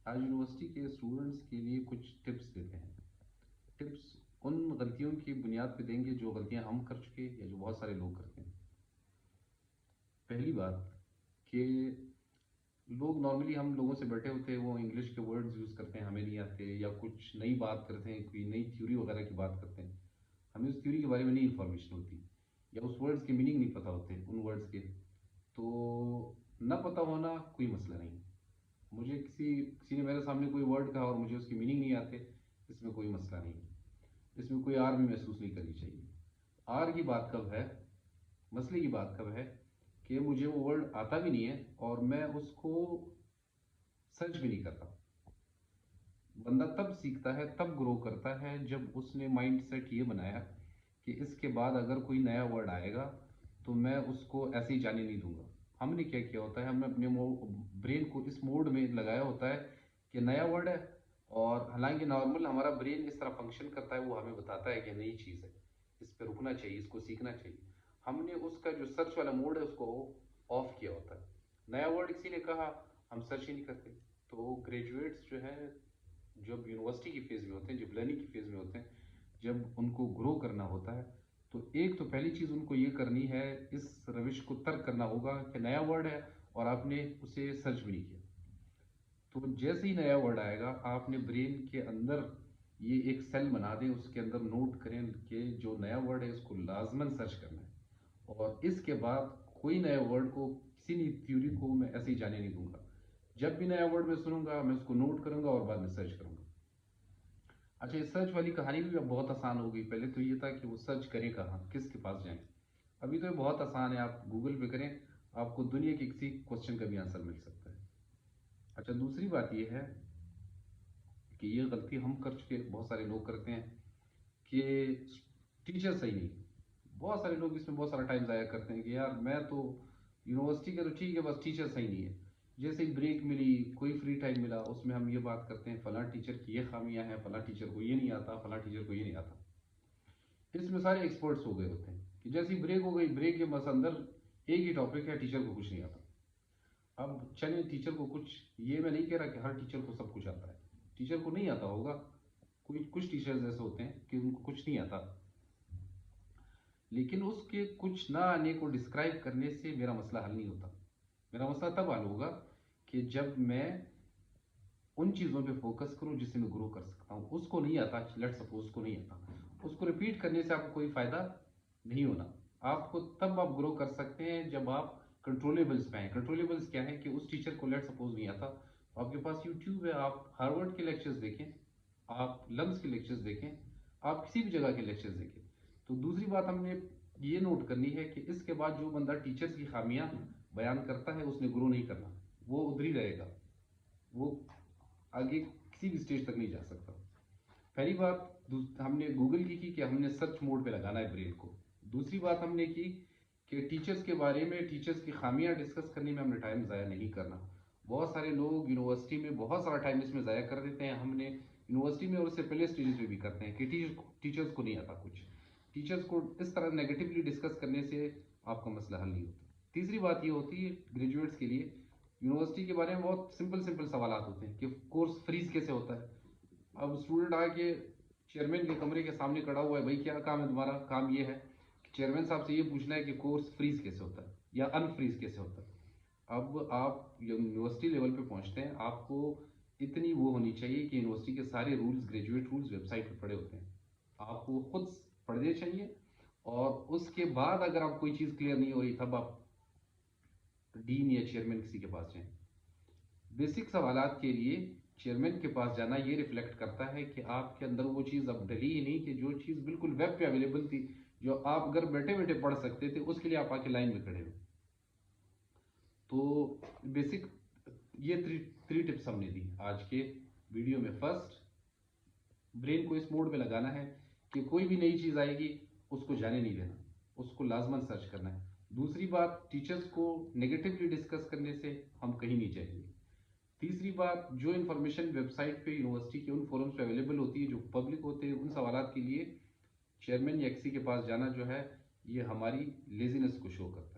آج یونیورسٹی کے اسٹوڈنٹس کے لیے کچھ ٹپس دیتے ہیں. ٹپس ان غلطیوں کی بنیاد پہ دیں گے جو غلطیاں ہم کر چکے یا جو بہت سارے لوگ کرتے ہیں. پہلی بات کہ لوگ نارملی ہم لوگوں سے بیٹھے ہوتے ہیں وہ انگلش کے ورڈز یوز کرتے ہیں ہمیں نہیں آتے, یا کچھ نئی بات کرتے ہیں, کوئی نئی تھیوری وغیرہ کی بات کرتے ہیں, ہمیں اس تھیوری کے بارے میں نہیں انفارمیشن ہوتی یا اس ورڈز کے میننگ نہیں پتہ ہوتے ان ورڈز کے. تو نہ پتہ ہونا کوئی مسئلہ نہیں. مجھے کسی نے میرے سامنے کوئی ورڈ کہا اور مجھے اس کی میننگ نہیں آتے, اس میں کوئی مسئلہ نہیں, اس میں کوئی آر بھی محسوس نہیں کرنی چاہیے. آر کی بات کب ہے, مسئلے کی بات کب ہے کہ مجھے وہ ورڈ آتا بھی نہیں ہے اور میں اس کو سرچ بھی نہیں کرتا. بندہ تب سیکھتا ہے, تب گرو کرتا ہے جب اس نے مائنڈ سیٹ یہ بنایا کہ اس کے بعد اگر کوئی نیا ورڈ آئے گا تو میں اس کو ایسے ہی جانے نہیں دوں گا. ہم نے کیا کیا ہوتا ہے, ہم نے اپنے برین کو اس موڈ میں لگایا ہوتا ہے کہ نیا ورڈ ہے, اور حالانکہ نارمل ہمارا برین اس طرح فنکشن کرتا ہے, وہ ہمیں بتاتا ہے کہ نئی چیز ہے, اس پہ رکنا چاہیے, اس کو سیکھنا چاہیے. ہم نے اس کا جو سرچ والا موڈ ہے اس کو آف کیا ہوتا ہے. نیا ورڈ کسی نے کہا ہم سرچ ہی نہیں کرتے. تو گریجویٹس جو ہے جب یونیورسٹی کی فیز میں ہوتے ہیں, جب لرننگ کی فیز میں ہوتے ہیں, جب ان کو گرو کرنا ہوتا ہے, تو ایک تو پہلی چیز ان کو یہ کرنی ہے, اس روش کو ترک کرنا ہوگا کہ نیا ورڈ ہے اور آپ نے اسے سرچ بھی نہیں کیا. تو جیسے ہی نیا ورڈ آئے گا آپ نے برین کے اندر یہ ایک سیل بنا دیں, اس کے اندر نوٹ کریں کہ جو نیا ورڈ ہے اس کو لازماً سرچ کرنا ہے, اور اس کے بعد کوئی نئے ورڈ کو, کسی نئی تھیوری کو میں ایسے ہی جانے نہیں دوں گا. جب بھی نیا ورڈ میں سنوں گا میں اس کو نوٹ کروں گا اور بعد میں سرچ کروں گا. اچھا, اس سرچ والی کہانی بھی اب بہت آسان ہو گئی. پہلے تو یہ تھا کہ وہ سرچ کریں کہاں, کس کے پاس جائیں. ابھی تو یہ بہت آسان ہے, آپ گوگل پہ کریں, آپ کو دنیا کے کسی کوشچن کا بھی آنسر مل سکتا ہے. اچھا, دوسری بات یہ ہے کہ یہ غلطی ہم کر چکے, بہت سارے لوگ کرتے ہیں کہ ٹیچر صحیح نہیں. بہت سارے لوگ اس میں بہت سارا ٹائم ضائع کرتے ہیں کہ یار میں تو یونیورسٹی کے تو ٹھیک ہے, بس ٹیچر صحیح نہیں ہے. جیسے ہی بریک ملی, کوئی فری ٹائم ملا, اس میں ہم یہ بات کرتے ہیں فلاں ٹیچر کی یہ خامیاں ہیں, فلاں ٹیچر کو یہ نہیں آتا, فلاں ٹیچر کو یہ نہیں آتا. اس میں سارے ایکسپرٹس ہو گئے ہوتے ہیں کہ جیسی بریک ہو گئی, بریک کے بس اندر ایک ہی ٹاپک ہے, ٹیچر کو کچھ نہیں آتا. اب چلیں, ٹیچر کو کچھ, یہ میں نہیں کہہ رہا کہ ہر ٹیچر کو سب کچھ آتا ہے, ٹیچر کو نہیں آتا ہوگا, کچھ ٹیچرز ایسے ہوتے ہیں کہ ان کو کچھ نہیں آتا. لیکن اس کے کچھ نہ آنے کو ڈسکرائب کرنے سے میرا مسئلہ حل نہیں ہوتا. میرا مسئلہ تب حل ہوگا کہ جب میں ان چیزوں پہ فوکس کروں جس سے میں گرو کر سکتا ہوں. اس کو نہیں آتا, لیٹ سپوز اس کو نہیں آتا, اس کو ریپیٹ کرنے سے آپ کو کوئی فائدہ نہیں ہونا. آپ کو تب آپ گرو کر سکتے ہیں جب آپ کنٹرولیبلس پہ آئیں. کنٹرولیبلس کیا ہے کہ اس ٹیچر کو لیٹ سپوز نہیں آتا, آپ کے پاس یوٹیوب ہے, آپ ہارورڈ کے لیکچرز دیکھیں, آپ لمس کے لیکچرز دیکھیں, آپ کسی بھی جگہ کے لیکچرز دیکھیں. تو دوسری بات ہم نے یہ نوٹ کرنی ہے کہ اس کے بعد جو بندہ ٹیچرز کی خامیاں بیان کرتا ہے اس نے گرو نہیں کرنا, وہ ادھر ہی رہے گا, وہ آگے کسی بھی اسٹیج تک نہیں جا سکتا. پہلی بات ہم نے گوگل کی کہ ہم نے سرچ موڈ پہ لگانا ہے برین کو. دوسری بات ہم نے کی کہ ٹیچرز کے بارے میں, ٹیچرز کی خامیاں ڈسکس کرنے میں ہم نے ٹائم ضائع نہیں کرنا. بہت سارے لوگ یونیورسٹی میں بہت سارا ٹائم اس میں ضائع کر دیتے ہیں. ہم نے یونیورسٹی میں اور اس سے پہلے اسٹیجز پہ بھی کرتے ہیں کہ ٹیچرز کو نہیں آتا کچھ. ٹیچرز کو اس طرح نیگیٹولی ڈسکس کرنے سے آپ کا مسئلہ حل نہیں ہوتا. تیسری بات یہ ہوتی ہے گریجویٹس کے لیے, یونیورسٹی کے بارے میں بہت سمپل سوالات ہوتے ہیں کہ کورس فریز کیسے ہوتا ہے. اب اسٹوڈنٹ آ کے چیئرمین کے کمرے کے سامنے کھڑا ہوا ہے, بھائی کیا کام ہے تمہارا؟ کام یہ ہے کہ چیئرمین صاحب سے یہ پوچھنا ہے کہ کورس فریز کیسے ہوتا ہے یا ان فریز کیسے ہوتا ہے. اب آپ یونیورسٹی لیول پہ پہنچتے ہیں, آپ کو اتنی وہ ہونی چاہیے کہ یونیورسٹی کے سارے rules, graduate rules website پہ پڑے ہوتے ہیں, آپ کو خود پڑھنے چاہیے. اور اس کے بعد اگر آپ کوئی چیز کلیئر نہیں ہو رہی تب آپ ڈین یا چیئرمین کسی کے پاس جائیں. بیسک سوالات کے لیے چیئرمین کے پاس جانا یہ ریفلیکٹ کرتا ہے کہ آپ کے اندر وہ چیز اب ڈلی ہی نہیں, کہ جو چیز بالکل ویب پہ اویلیبل تھی, جو آپ گھر بیٹھے بیٹھے پڑھ سکتے تھے, اس کے لیے آپ آ کے لائن میں کھڑے ہو. تو بیسک یہ تھری ٹپس ہم نے دی آج کے ویڈیو میں. فرسٹ, برین کو اس موڈ پہ لگانا ہے کہ کوئی بھی نئی چیز آئے گی اس کو جانے نہیں دینا, اس کو لازماً سرچ کرنا ہے. دوسری بات, ٹیچرز کو نیگیٹولی ڈسکس کرنے سے ہم کہیں نہیں جائیں گے. تیسری بات, جو انفارمیشن ویب سائٹ پہ یونیورسٹی کے ان فورمز پہ اویلیبل ہوتی ہے جو پبلک ہوتے ہیں, ان سوالات کے لیے چیئرمین یا کسی کے پاس جانا جو ہے یہ ہماری لیزینس کو شو کرتا ہے.